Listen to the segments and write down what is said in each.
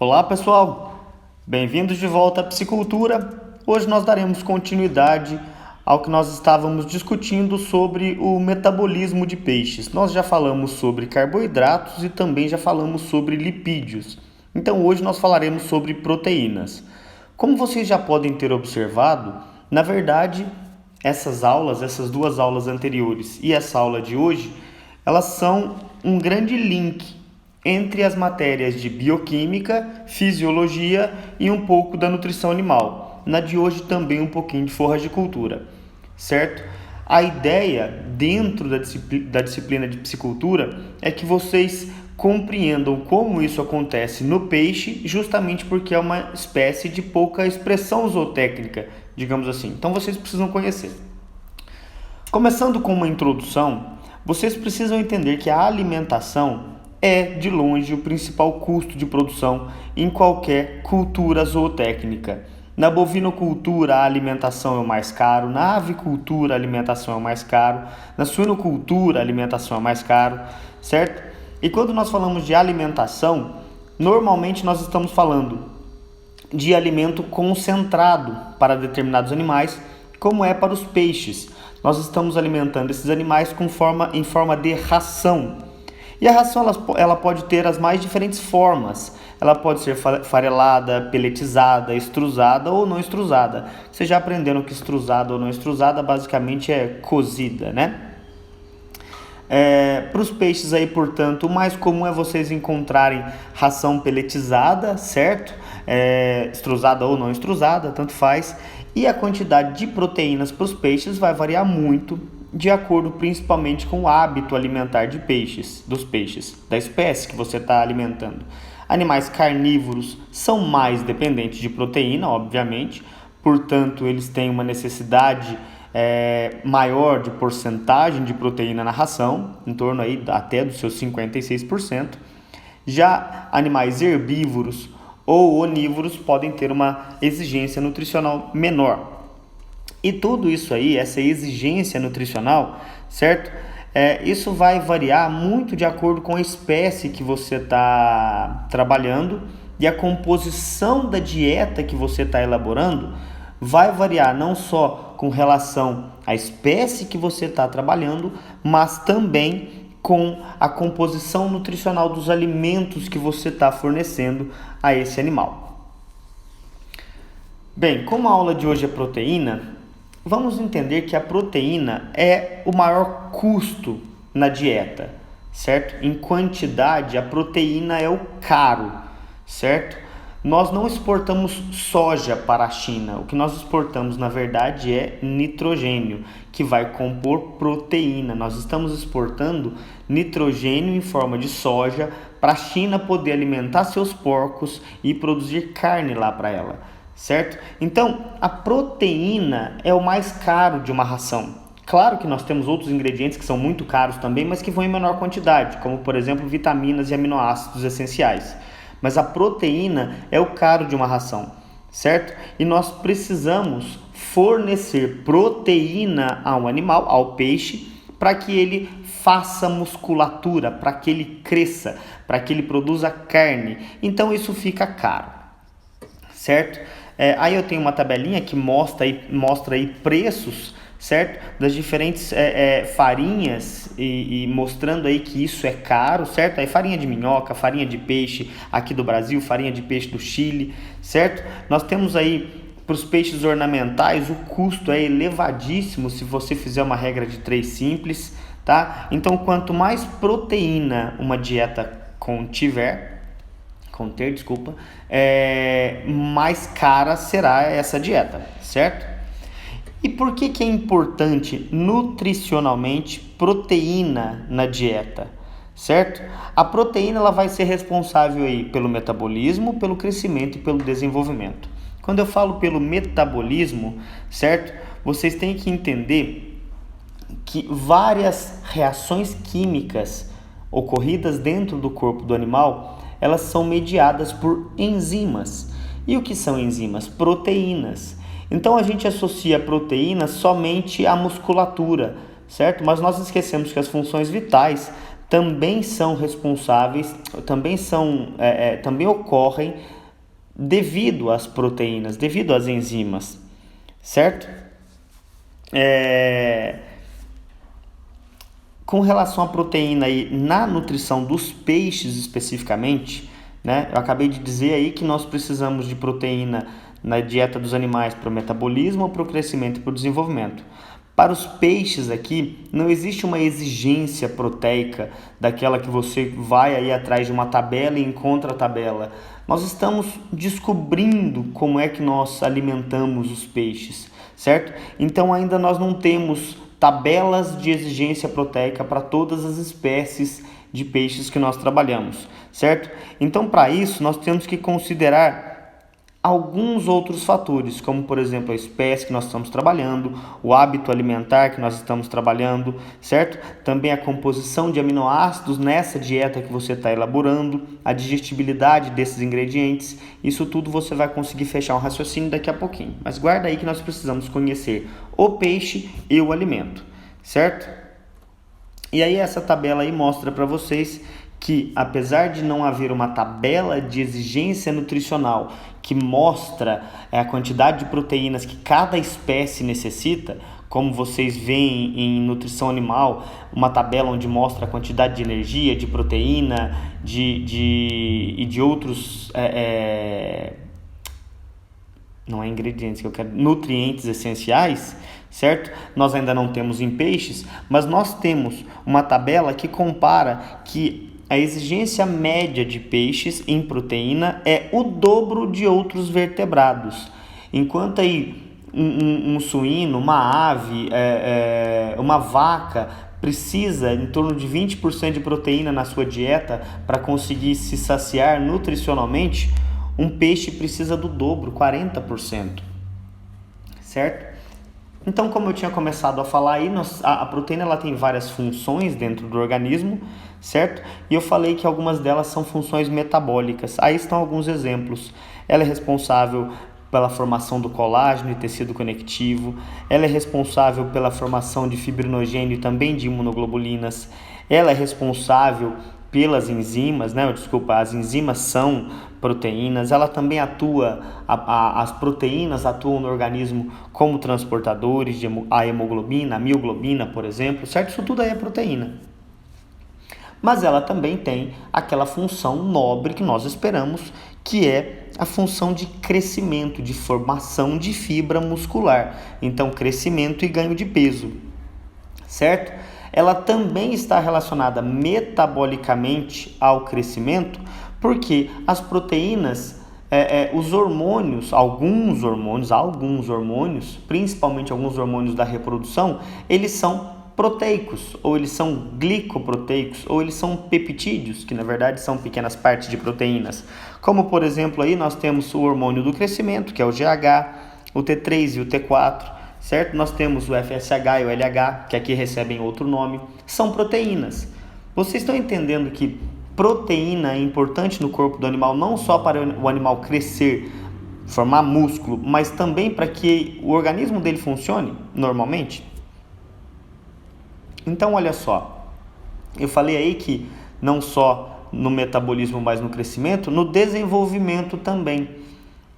Olá pessoal, bem-vindos de volta à Psicultura. Hoje nós daremos continuidade ao que nós estávamos discutindo sobre o metabolismo de peixes. Nós já falamos sobre carboidratos e também já falamos sobre lipídios. Então hoje nós falaremos sobre proteínas. Como vocês já podem ter observado, na verdade, essas duas aulas anteriores e essa aula de hoje, elas são um grande link entre as matérias de bioquímica, fisiologia e um pouco da nutrição animal. Na de hoje também um pouquinho de forragicultura, certo? A ideia dentro da disciplina de psicultura é que vocês compreendam como isso acontece no peixe, justamente porque é uma espécie de pouca expressão zootécnica, digamos assim. Então vocês precisam conhecer. Começando com uma introdução, vocês precisam entender que a alimentação é, de longe, o principal custo de produção em qualquer cultura zootécnica. Na bovinocultura, a alimentação é o mais caro, na avicultura, a alimentação é o mais caro, na suinocultura, a alimentação é o mais caro, certo? E quando nós falamos de alimentação, normalmente nós estamos falando de alimento concentrado para determinados animais, como é para os peixes. Nós estamos alimentando esses animais em forma de ração. E a ração ela pode ter as mais diferentes formas. Ela pode ser farelada, peletizada, extrusada ou não extrusada. Vocês já aprenderam que extrusada ou não extrusada basicamente é cozida, né? Para os peixes aí, portanto, o mais comum é vocês encontrarem ração peletizada, certo? Extrusada ou não extrusada, tanto faz. E a quantidade de proteínas para os peixes vai variar muito, de acordo principalmente com o hábito alimentar dos peixes, da espécie que você está alimentando. Animais carnívoros são mais dependentes de proteína, obviamente, portanto eles têm uma necessidade maior de porcentagem de proteína na ração, em torno aí até dos seus 56%. Já animais herbívoros ou onívoros podem ter uma exigência nutricional menor. E tudo isso aí, essa exigência nutricional, certo? Isso vai variar muito de acordo com a espécie que você está trabalhando, e a composição da dieta que você está elaborando vai variar não só com relação à espécie que você está trabalhando, mas também com a composição nutricional dos alimentos que você está fornecendo a esse animal. Bem, como a aula de hoje é proteína, vamos entender que a proteína é o maior custo na dieta, certo? Em quantidade, a proteína é o caro, certo? Nós não exportamos soja para a China. O que nós exportamos, na verdade, é nitrogênio, que vai compor proteína. Nós estamos exportando nitrogênio em forma de soja para a China poder alimentar seus porcos e produzir carne lá para ela, certo? Então, a proteína é o mais caro de uma ração. Claro que nós temos outros ingredientes que são muito caros também, mas que vão em menor quantidade, como, por exemplo, vitaminas e aminoácidos essenciais. Mas a proteína é o caro de uma ração, certo? E nós precisamos fornecer proteína ao animal, ao peixe, para que ele faça musculatura, para que ele cresça, para que ele produza carne. Então isso fica caro, certo? Aí eu tenho uma tabelinha que mostra aí preços, certo? Das diferentes farinhas e mostrando aí que isso é caro, certo? Aí farinha de minhoca, farinha de peixe aqui do Brasil, farinha de peixe do Chile, certo? Nós temos aí para os peixes ornamentais o custo é elevadíssimo se você fizer uma regra de 3 simples, tá? Então quanto mais proteína uma dieta conter, mais cara será essa dieta, certo? E por que é importante nutricionalmente proteína na dieta, certo? A proteína ela vai ser responsável aí pelo metabolismo, pelo crescimento e pelo desenvolvimento. Quando eu falo pelo metabolismo, certo? Vocês têm que entender que várias reações químicas ocorridas dentro do corpo do animal, elas são mediadas por enzimas. E o que são enzimas? Proteínas. Então a gente associa a proteína somente à musculatura, certo? Mas nós esquecemos que as funções vitais também são responsáveis, também ocorrem devido às proteínas, devido às enzimas, certo? Com relação à proteína aí na nutrição dos peixes especificamente, né? Eu acabei de dizer aí que nós precisamos de proteína na dieta dos animais para o metabolismo, para o crescimento e para o desenvolvimento. Para os peixes aqui, não existe uma exigência proteica daquela que você vai aí atrás de uma tabela e encontra a tabela. Nós estamos descobrindo como é que nós alimentamos os peixes, certo? Então ainda nós não temos tabelas de exigência proteica para todas as espécies de peixes que nós trabalhamos, certo? Então, para isso, nós temos que considerar alguns outros fatores, como por exemplo a espécie que nós estamos trabalhando, o hábito alimentar que nós estamos trabalhando, certo? Também a composição de aminoácidos nessa dieta que você está elaborando, a digestibilidade desses ingredientes, isso tudo você vai conseguir fechar um raciocínio daqui a pouquinho. Mas guarda aí que nós precisamos conhecer o peixe e o alimento, certo? E aí essa tabela aí mostra para vocês que, apesar de não haver uma tabela de exigência nutricional que mostra a quantidade de proteínas que cada espécie necessita, como vocês veem em nutrição animal, uma tabela onde mostra a quantidade de energia, de proteína, e de outros não é ingredientes que eu quero, nutrientes essenciais, certo? Nós ainda não temos em peixes, mas nós temos uma tabela que compara que a exigência média de peixes em proteína é o dobro de outros vertebrados. Enquanto aí um suíno, uma ave, uma vaca precisa em torno de 20% de proteína na sua dieta para conseguir se saciar nutricionalmente, um peixe precisa do dobro, 40%, certo? Então, como eu tinha começado a falar aí, a proteína ela tem várias funções dentro do organismo, certo? E eu falei que algumas delas são funções metabólicas. Aí estão alguns exemplos. Ela é responsável pela formação do colágeno e tecido conectivo, ela é responsável pela formação de fibrinogênio e também de imunoglobulinas, ela é responsável pelas enzimas, né? As enzimas são proteínas, ela também atua, as proteínas atuam no organismo como transportadores de a hemoglobina, a mioglobina, por exemplo, certo? Isso tudo aí é proteína. Mas ela também tem aquela função nobre que nós esperamos, que é a função de crescimento, de formação de fibra muscular. Então, crescimento e ganho de peso, certo? Ela também está relacionada metabolicamente ao crescimento, porque as proteínas, os hormônios, alguns hormônios, principalmente alguns hormônios da reprodução, eles são proteicos, ou eles são glicoproteicos, ou eles são peptídeos, que na verdade são pequenas partes de proteínas. Como por exemplo aí nós temos o hormônio do crescimento, que é o GH, o T3 e o T4, certo? Nós temos o FSH e o LH, que aqui recebem outro nome, são proteínas. Vocês estão entendendo que proteína é importante no corpo do animal, não só para o animal crescer, formar músculo, mas também para que o organismo dele funcione normalmente? Então, olha só, eu falei aí que não só no metabolismo, mas no crescimento, no desenvolvimento também.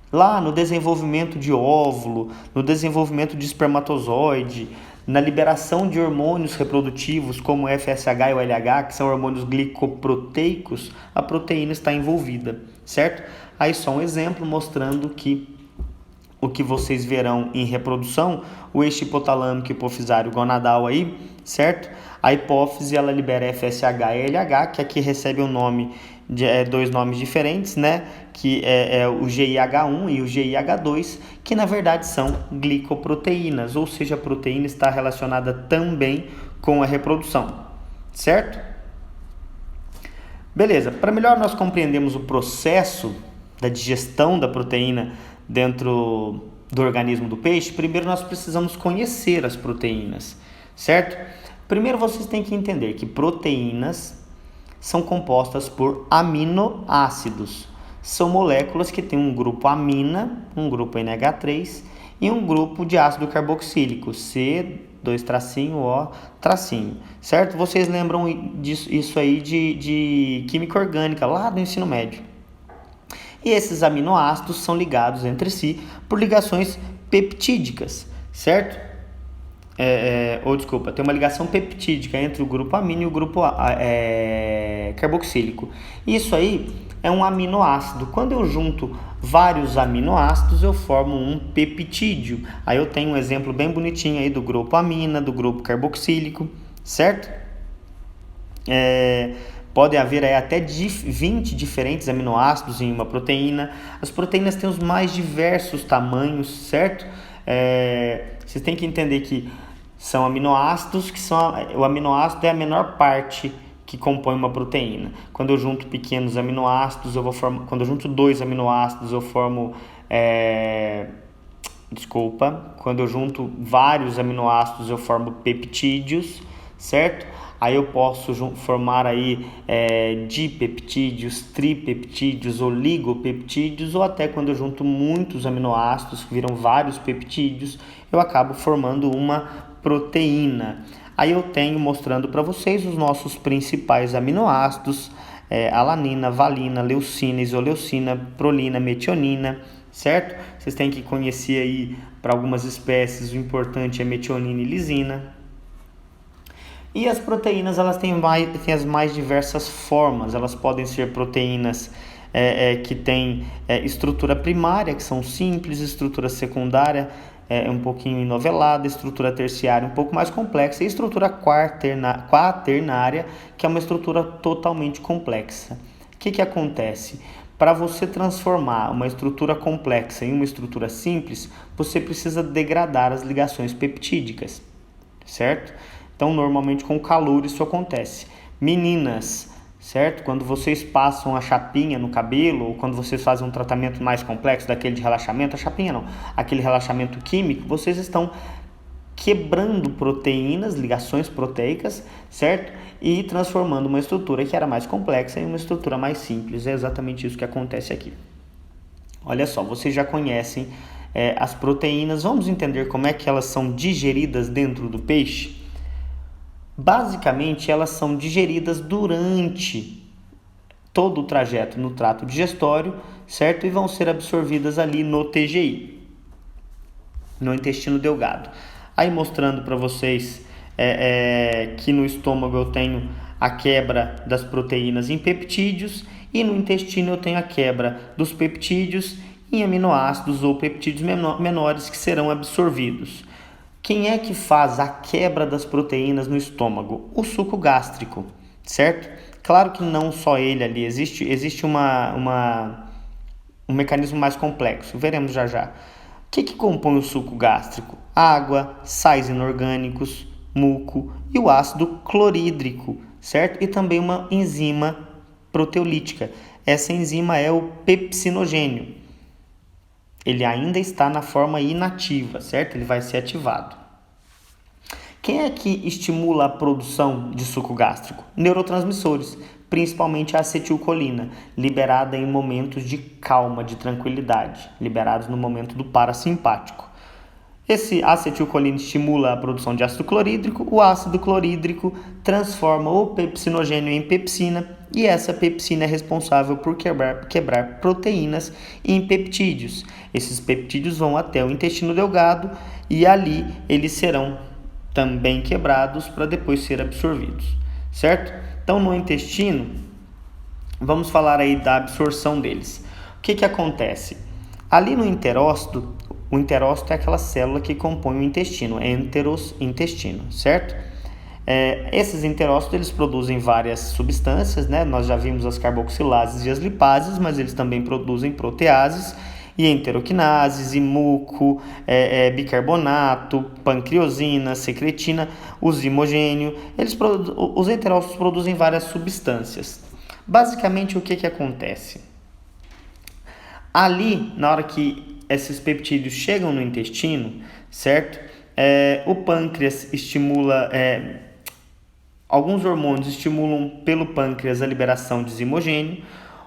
Lá no desenvolvimento de óvulo, no desenvolvimento de espermatozoide, na liberação de hormônios reprodutivos como o FSH e o LH, que são hormônios glicoproteicos, a proteína está envolvida, certo? Aí só um exemplo mostrando que o que vocês verão em reprodução, o eixo hipotalâmico hipofisário gonadal aí, certo? A hipófise, ela libera FSH e LH, que aqui recebe um nome, dois nomes diferentes, né? Que é o GIH1 e o GIH2, que na verdade são glicoproteínas, ou seja, a proteína está relacionada também com a reprodução, certo? Beleza, para melhor nós compreendermos o processo da digestão da proteína dentro do organismo do peixe, primeiro nós precisamos conhecer as proteínas, certo? Primeiro vocês têm que entender que proteínas são compostas por aminoácidos. São moléculas que têm um grupo amina, um grupo NH3 e um grupo de ácido carboxílico, 2 tracinho, O, tracinho, certo? Vocês lembram isso aí de química orgânica, lá do ensino médio. E esses aminoácidos são ligados entre si por ligações peptídicas, certo? Tem uma ligação peptídica entre o grupo amino e o grupo carboxílico. Isso aí é um aminoácido. Quando eu junto vários aminoácidos, eu formo um peptídeo. Aí eu tenho um exemplo bem bonitinho aí do grupo amina, do grupo carboxílico, certo? Pode haver aí até 20 diferentes aminoácidos em uma proteína. As proteínas têm os mais diversos tamanhos, certo? Vocês têm que entender que são aminoácidos, o aminoácido é a menor parte que compõe uma proteína. Quando eu junto pequenos aminoácidos, quando eu junto 2 aminoácidos, eu formo... Quando eu junto vários aminoácidos, eu formo peptídeos, certo? Aí eu posso formar aí dipeptídeos, tripeptídeos, oligopeptídeos, ou até quando eu junto muitos aminoácidos, que viram vários peptídeos, eu acabo formando uma proteína. Aí eu tenho mostrando para vocês os nossos principais aminoácidos, alanina, valina, leucina, isoleucina, prolina, metionina, certo? Vocês têm que conhecer aí, para algumas espécies, o importante é metionina e lisina. E as proteínas, elas têm as mais diversas formas. Elas podem ser proteínas que têm estrutura primária, que são simples, estrutura secundária um pouquinho enovelada, estrutura terciária um pouco mais complexa, e estrutura quaternária, que é uma estrutura totalmente complexa. O que acontece? Para você transformar uma estrutura complexa em uma estrutura simples, você precisa degradar as ligações peptídicas, certo? Então, normalmente com calor isso acontece. Meninas, certo? Quando vocês passam a chapinha no cabelo, ou quando vocês fazem um tratamento mais complexo daquele de relaxamento, a chapinha não, aquele relaxamento químico, vocês estão quebrando proteínas, ligações proteicas, certo? E transformando uma estrutura que era mais complexa em uma estrutura mais simples. É exatamente isso que acontece aqui. Olha só, vocês já conhecem as proteínas. Vamos entender como é que elas são digeridas dentro do peixe? Basicamente, elas são digeridas durante todo o trajeto no trato digestório, certo? E vão ser absorvidas ali no TGI, no intestino delgado. Aí mostrando para vocês que no estômago eu tenho a quebra das proteínas em peptídeos e no intestino eu tenho a quebra dos peptídeos em aminoácidos ou peptídeos menores que serão absorvidos. Quem é que faz a quebra das proteínas no estômago? O suco gástrico, certo? Claro que não só ele ali, existe um mecanismo mais complexo, veremos já já. O que compõe o suco gástrico? Água, sais inorgânicos, muco e o ácido clorídrico, certo? E também uma enzima proteolítica. Essa enzima é o pepsinogênio. Ele ainda está na forma inativa, certo? Ele vai ser ativado. Quem é que estimula a produção de suco gástrico? Neurotransmissores, principalmente a acetilcolina, liberada em momentos de calma, de tranquilidade, liberados no momento do parasimpático. Esse acetilcolina estimula a produção de ácido clorídrico, o ácido clorídrico transforma o pepsinogênio em pepsina e essa pepsina é responsável por quebrar proteínas em peptídeos. Esses peptídeos vão até o intestino delgado e ali eles serão também quebrados para depois ser absorvidos, certo? Então no intestino, vamos falar aí da absorção deles. O que acontece? Ali no enterócito, o enterócito é aquela célula que compõe o intestino, enteros, intestino, certo? Esses enterócitos, eles produzem várias substâncias, né? Nós já vimos as carboxilases e as lipases, mas eles também produzem proteases e enteroquinases, e muco, bicarbonato, pancreosina, secretina, o zimogênio. Os enterócitos produzem várias substâncias. Basicamente, o que acontece? Ali, na hora que esses peptídeos chegam no intestino, certo? O pâncreas estimula... alguns hormônios estimulam pelo pâncreas a liberação de zimogênio.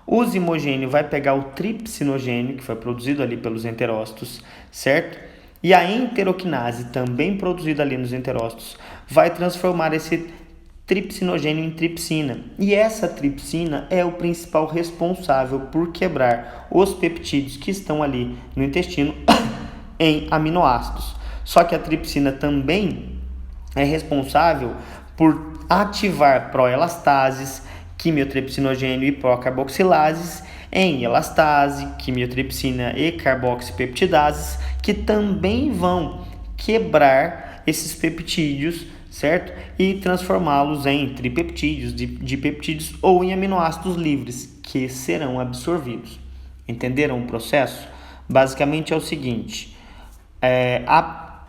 O zimogênio vai pegar o tripsinogênio, que foi produzido ali pelos enterócitos, certo? E a enteroquinase, também produzida ali nos enterócitos, vai transformar esse tripsinogênio em tripsina. E essa tripsina é o principal responsável por quebrar os peptídeos que estão ali no intestino em aminoácidos. Só que a tripsina também é responsável por ativar proelastases, quimiotripsinogênio e procarboxilases em elastase, quimiotripsina e carboxipeptidases, que também vão quebrar esses peptídeos, certo? E transformá-los em tripeptídeos, dipeptídeos ou em aminoácidos livres, que serão absorvidos. Entenderam o processo? Basicamente é o seguinte, a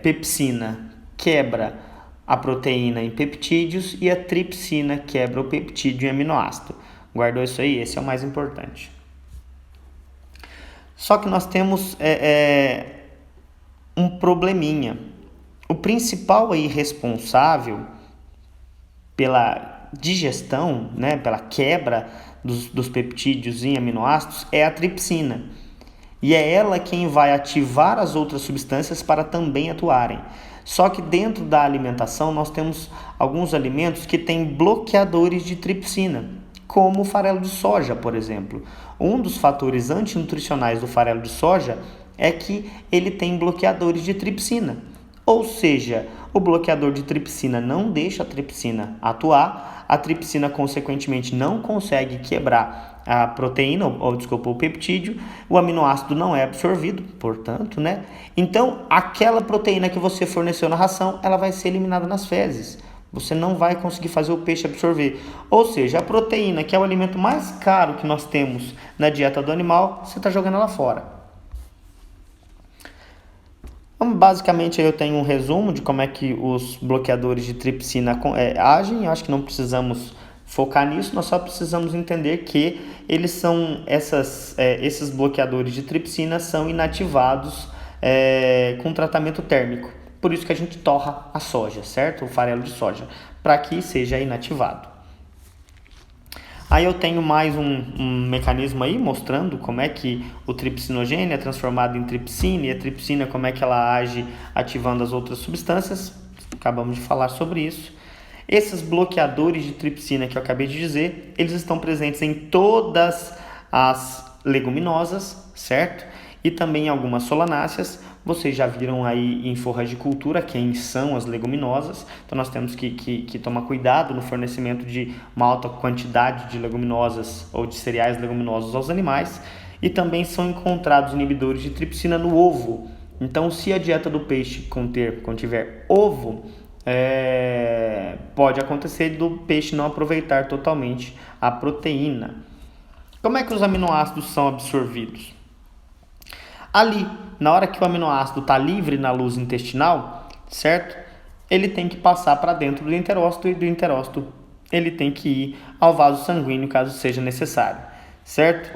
pepsina quebra a proteína em peptídeos e a tripsina quebra o peptídeo em aminoácido. Guardou isso aí? Esse é o mais importante. Só que nós temos um probleminha. O principal aí responsável pela digestão, né, pela quebra dos peptídeos em aminoácidos é a tripsina. E é ela quem vai ativar as outras substâncias para também atuarem. Só que dentro da alimentação nós temos alguns alimentos que têm bloqueadores de tripsina, como o farelo de soja, por exemplo. Um dos fatores antinutricionais do farelo de soja é que ele tem bloqueadores de tripsina. Ou seja, o bloqueador de tripsina não deixa a tripsina atuar, a tripsina consequentemente não consegue quebrar a proteína, o peptídeo, o aminoácido não é absorvido, portanto, né? Então, aquela proteína que você forneceu na ração, ela vai ser eliminada nas fezes. Você não vai conseguir fazer o peixe absorver. Ou seja, a proteína, que é o alimento mais caro que nós temos na dieta do animal, você está jogando ela fora. Então, basicamente, eu tenho um resumo de como é que os bloqueadores de tripsina agem. Eu acho que não precisamos focar nisso, nós só precisamos entender que eles são esses bloqueadores de tripsina são inativados com tratamento térmico. Por isso que a gente torra a soja, certo? O farelo de soja, para que seja inativado. Aí eu tenho mais um mecanismo aí mostrando como é que o tripsinogênio é transformado em tripsina e a tripsina como é que ela age ativando as outras substâncias. Acabamos de falar sobre isso. Esses bloqueadores de tripsina que eu acabei de dizer, eles estão presentes em todas as leguminosas, certo? E também em algumas solanáceas. Vocês já viram aí em forragicultura quem são as leguminosas. Então nós temos que tomar cuidado no fornecimento de uma alta quantidade de leguminosas ou de cereais leguminosos aos animais. E também são encontrados inibidores de tripsina no ovo. Então se a dieta do peixe contiver ovo, pode acontecer do peixe não aproveitar totalmente a proteína. Como é que os aminoácidos são absorvidos? Ali, na hora que o aminoácido está livre na luz intestinal, certo? Ele tem que passar para dentro do enterócito e do enterócito ele tem que ir ao vaso sanguíneo caso seja necessário, certo?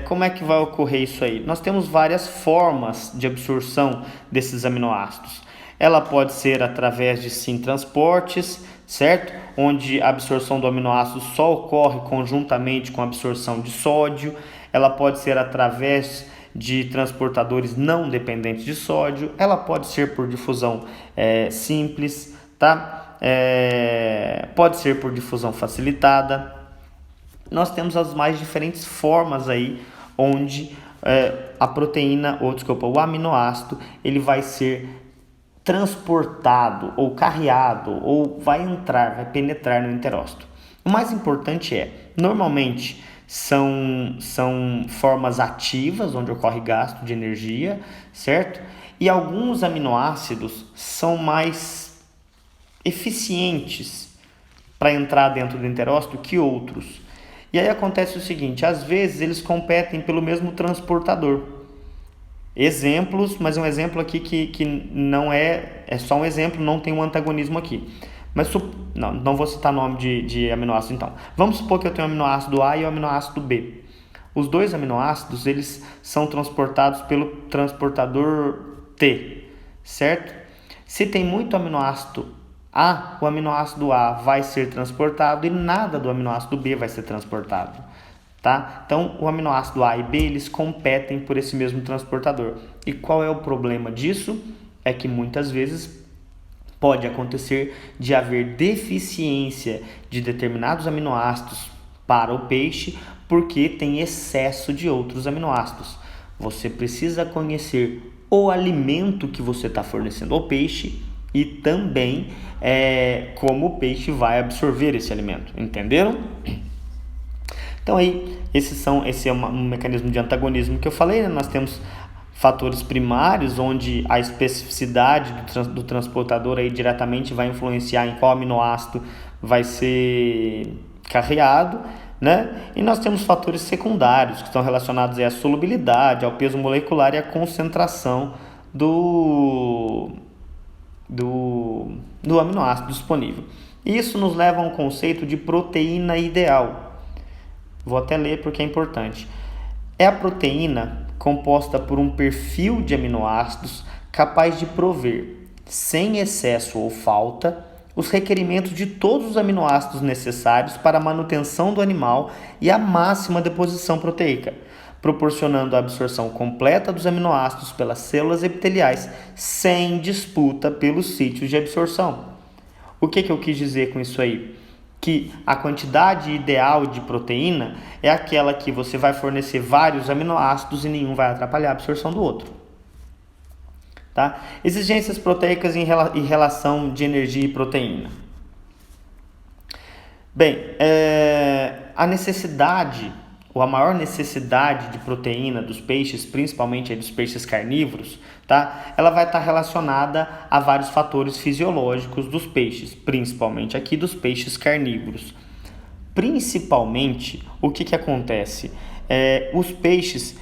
Como é que vai ocorrer isso aí? Nós temos várias formas de absorção desses aminoácidos. Ela pode ser através de transportes, certo? Onde a absorção do aminoácido só ocorre conjuntamente com a absorção de sódio. Ela pode ser através de transportadores não dependentes de sódio. Ela pode ser por difusão simples, tá? Pode ser por difusão facilitada. Nós temos as mais diferentes formas aí onde a proteína, o aminoácido, ele vai ser transportado ou carreado ou vai penetrar no enterócito. O mais importante normalmente são formas ativas, onde ocorre gasto de energia, certo? E alguns aminoácidos são mais eficientes para entrar dentro do enterócito que outros. E aí acontece o seguinte, às vezes eles competem pelo mesmo transportador. Exemplos, mas um exemplo aqui que não é só um exemplo, não tem um antagonismo aqui. Mas não vou citar nome de aminoácido então. Vamos supor que eu tenho o aminoácido A e o aminoácido B. Os dois aminoácidos, eles são transportados pelo transportador T, certo? Se tem muito aminoácido A, o aminoácido A vai ser transportado e nada do aminoácido B vai ser transportado. tá? Então, o aminoácido A e B, eles competem por esse mesmo transportador. E qual é o problema disso? É que muitas vezes pode acontecer de haver deficiência de determinados aminoácidos para o peixe porque tem excesso de outros aminoácidos. Você precisa conhecer o alimento que você está fornecendo ao peixe e também como o peixe vai absorver esse alimento. Entenderam? Então aí, esse é um mecanismo de antagonismo que eu falei, né? Nós temos fatores primários, onde a especificidade do transportador aí diretamente vai influenciar em qual aminoácido vai ser carreado, né? E nós temos fatores secundários, que estão relacionados à solubilidade, ao peso molecular e à concentração do aminoácido disponível. Isso nos leva a um conceito de proteína ideal. Vou até ler porque é importante. É a proteína composta por um perfil de aminoácidos capaz de prover, sem excesso ou falta, os requerimentos de todos os aminoácidos necessários para a manutenção do animal e a máxima deposição proteica, proporcionando a absorção completa dos aminoácidos pelas células epiteliais sem disputa pelos sítios de absorção. O que eu quis dizer com isso aí? Que a quantidade ideal de proteína é aquela que você vai fornecer vários aminoácidos e nenhum vai atrapalhar a absorção do outro. Tá? Exigências proteicas em relação de energia e proteína. Bem, a necessidade, ou a maior necessidade de proteína dos peixes, principalmente dos peixes carnívoros, tá? Ela vai estar relacionada a vários fatores fisiológicos dos peixes, principalmente aqui dos peixes carnívoros. Principalmente, o que acontece? Os peixes,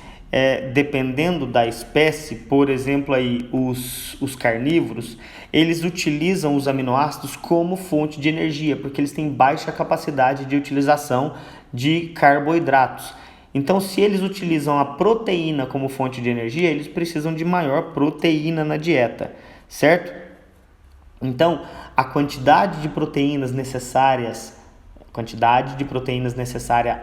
dependendo da espécie, por exemplo, aí, os carnívoros, eles utilizam os aminoácidos como fonte de energia, porque eles têm baixa capacidade de utilização de carboidratos. Então, se eles utilizam a proteína como fonte de energia, eles precisam de maior proteína na dieta, certo? Então, a quantidade de proteínas necessária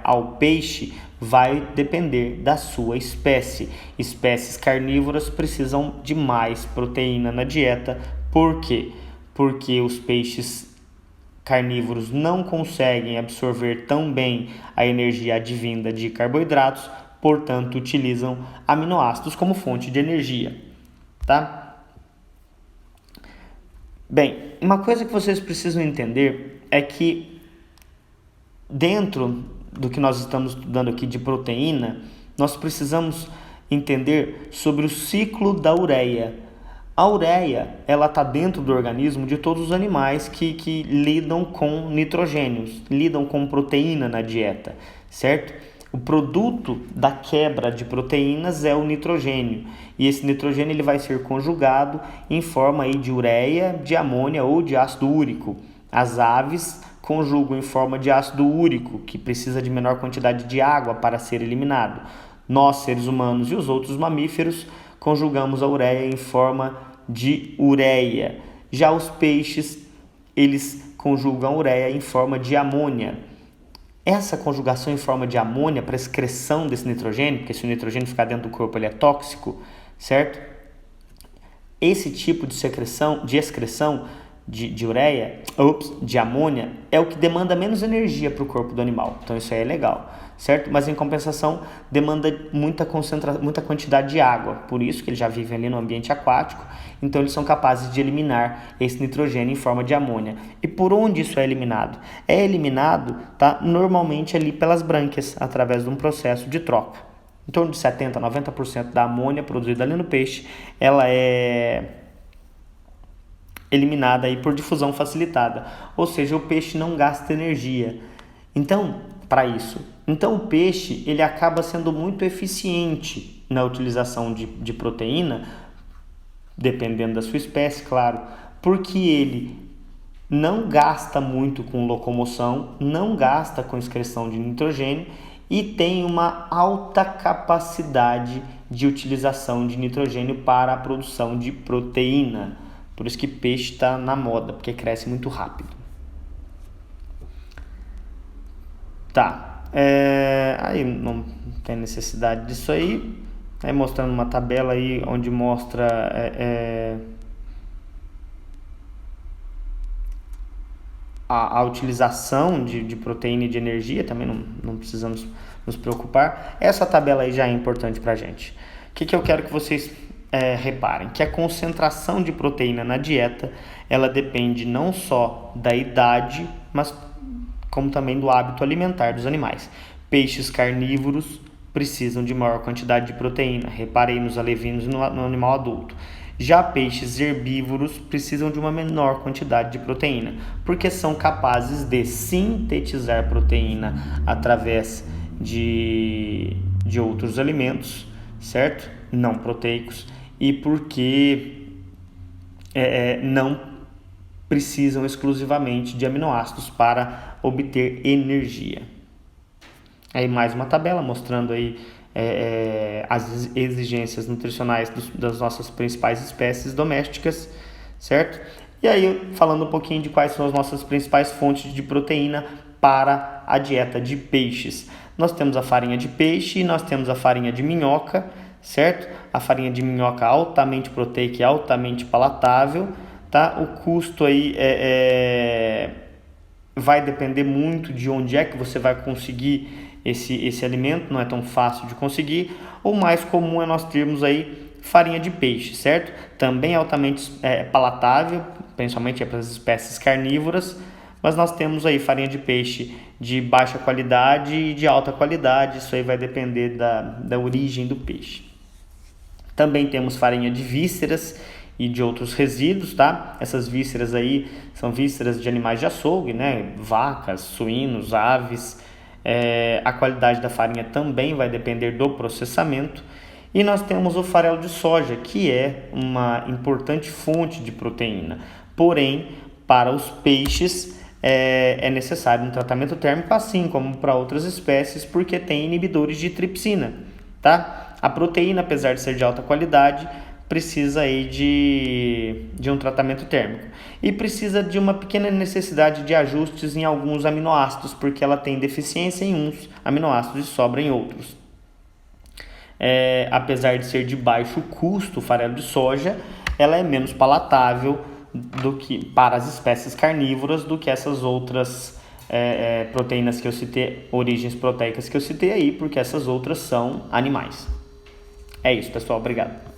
ao peixe vai depender da sua espécie. Espécies carnívoras precisam de mais proteína na dieta. Por quê? Porque os peixes carnívoros não conseguem absorver tão bem a energia advinda de carboidratos, portanto, utilizam aminoácidos como fonte de energia, tá? Bem, uma coisa que vocês precisam entender é que dentro do que nós estamos estudando aqui de proteína, nós precisamos entender sobre o ciclo da ureia. A ureia, ela está dentro do organismo de todos os animais que lidam com nitrogênios, lidam com proteína na dieta, certo? O produto da quebra de proteínas é o nitrogênio, e esse nitrogênio ele vai ser conjugado em forma aí de ureia, de amônia ou de ácido úrico. As aves conjugam em forma de ácido úrico, que precisa de menor quantidade de água para ser eliminado. Nós, seres humanos e os outros mamíferos, conjugamos a ureia em forma de ureia. Já os peixes, eles conjugam a ureia em forma de amônia. Essa conjugação em forma de amônia para excreção desse nitrogênio, porque se o nitrogênio ficar dentro do corpo ele é tóxico, certo? Esse tipo de excreção de ureia, de amônia, é o que demanda menos energia para o corpo do animal. Então isso aí é legal, certo? Mas em compensação demanda muita quantidade de água. Por isso que eles já vivem ali no ambiente aquático. Então eles são capazes de eliminar esse nitrogênio em forma de amônia. E por onde isso é eliminado? É eliminado, tá, normalmente ali pelas brânquias, através de um processo de troca. Em torno de 70% a 90% da amônia produzida ali no peixe, ela é eliminada aí por difusão facilitada, ou seja, o peixe não gasta energia. Então, para isso, o peixe ele acaba sendo muito eficiente na utilização de proteína, dependendo da sua espécie, claro, porque ele não gasta muito com locomoção, não gasta com excreção de nitrogênio e tem uma alta capacidade de utilização de nitrogênio para a produção de proteína. Por isso que peixe está na moda, porque cresce muito rápido. Tá. Aí não tem necessidade disso aí. Mostrando uma tabela aí onde mostra a utilização de proteína e de energia, também não precisamos nos preocupar. Essa tabela aí já é importante para a gente. O que eu quero que vocês reparem? Que a concentração de proteína na dieta, ela depende não só da idade, mas como também do hábito alimentar dos animais. Peixes carnívoros precisam de maior quantidade de proteína, reparei nos alevinos e no animal adulto. Já peixes herbívoros precisam de uma menor quantidade de proteína, porque são capazes de sintetizar proteína através de outros alimentos, certo? Não proteicos, e porque não precisam exclusivamente de aminoácidos para obter energia. Aí mais uma tabela mostrando aí as exigências nutricionais das nossas principais espécies domésticas, certo? E aí falando um pouquinho de quais são as nossas principais fontes de proteína para a dieta de peixes. Nós temos a farinha de peixe e nós temos a farinha de minhoca, certo? A farinha de minhoca altamente proteica e altamente palatável, tá? O custo aí vai depender muito de onde é que você vai conseguir esse alimento, não é tão fácil de conseguir. O mais comum é nós termos aí farinha de peixe, certo? Também é altamente palatável, principalmente para as espécies carnívoras, mas nós temos aí farinha de peixe de baixa qualidade e de alta qualidade, isso aí vai depender da origem do peixe. Também temos farinha de vísceras e de outros resíduos, tá? Essas vísceras aí são vísceras de animais de açougue, né? Vacas, suínos, aves. A qualidade da farinha também vai depender do processamento. E nós temos o farelo de soja, que é uma importante fonte de proteína. Porém, para os peixes é necessário um tratamento térmico, assim como para outras espécies, porque tem inibidores de tripsina, tá? A proteína, apesar de ser de alta qualidade, precisa aí de um tratamento térmico e precisa de uma pequena necessidade de ajustes em alguns aminoácidos, porque ela tem deficiência em uns aminoácidos e sobra em outros. Apesar de ser de baixo custo, o farelo de soja, ela é menos palatável do que para as espécies carnívoras do que essas outras proteínas que eu citei, origens proteicas que eu citei aí, porque essas outras são animais. É isso, pessoal. Obrigado.